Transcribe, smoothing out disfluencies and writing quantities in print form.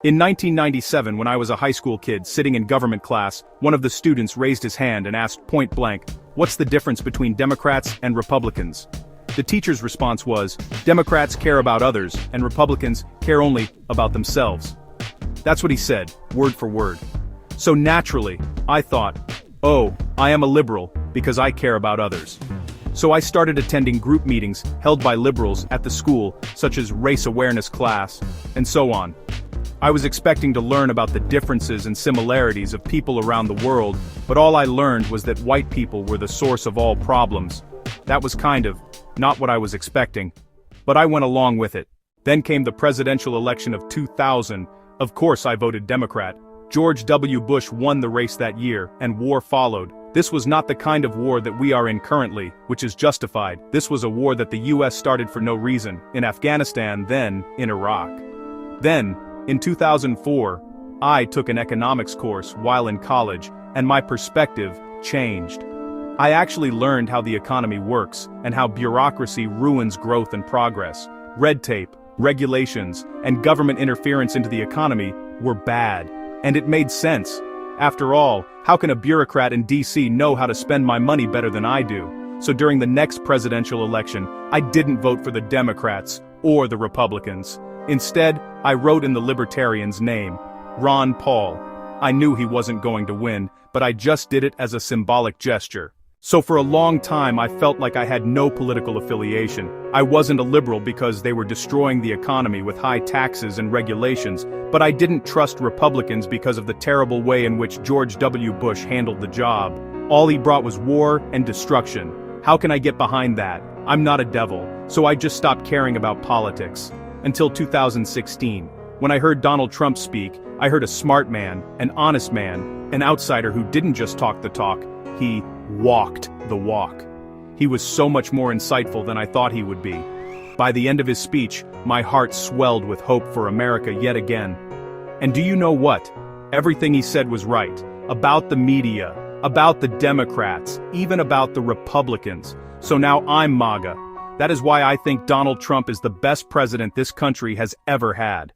In 1997, when I was a high school kid sitting in government class, one of the students raised his hand and asked point blank, "What's the difference between Democrats and Republicans?" The teacher's response was, "Democrats care about others, and Republicans care only about themselves." That's what he said, word for word. So naturally, I thought, oh, I am a liberal, because I care about others. So I started attending group meetings held by liberals at the school, such as race awareness class, and so on. I was expecting to learn about the differences and similarities of people around the world, but all I learned was that white people were the source of all problems. That was kind of not what I was expecting. But I went along with it. Then came the presidential election of 2000. Of course I voted Democrat. George W. Bush won the race that year, and war followed. This was not the kind of war that we are in currently, which is justified. This was a war that the US started for no reason, in Afghanistan, then in Iraq. Then, in 2004, I took an economics course while in college, and my perspective changed. I actually learned how the economy works, and how bureaucracy ruins growth and progress. Red tape, regulations, and government interference into the economy were bad. And it made sense. After all, how can a bureaucrat in DC know how to spend my money better than I do? So during the next presidential election, I didn't vote for the Democrats or the Republicans. Instead, I wrote in the Libertarian's name, Ron Paul. I knew he wasn't going to win, but I just did it as a symbolic gesture. So for a long time I felt like I had no political affiliation. I wasn't a liberal because they were destroying the economy with high taxes and regulations, but I didn't trust Republicans because of the terrible way in which George W. Bush handled the job. All he brought was war and destruction. How can I get behind that? I'm not a devil, so I just stopped caring about politics. Until 2016. When I heard Donald Trump speak, I heard a smart man, an honest man, an outsider who didn't just talk the talk, he walked the walk. He was so much more insightful than I thought he would be. By the end of his speech, my heart swelled with hope for America yet again. And do you know what? Everything he said was right. About the media, about the Democrats, even about the Republicans. So now I'm MAGA. That is why I think Donald Trump is the best president this country has ever had.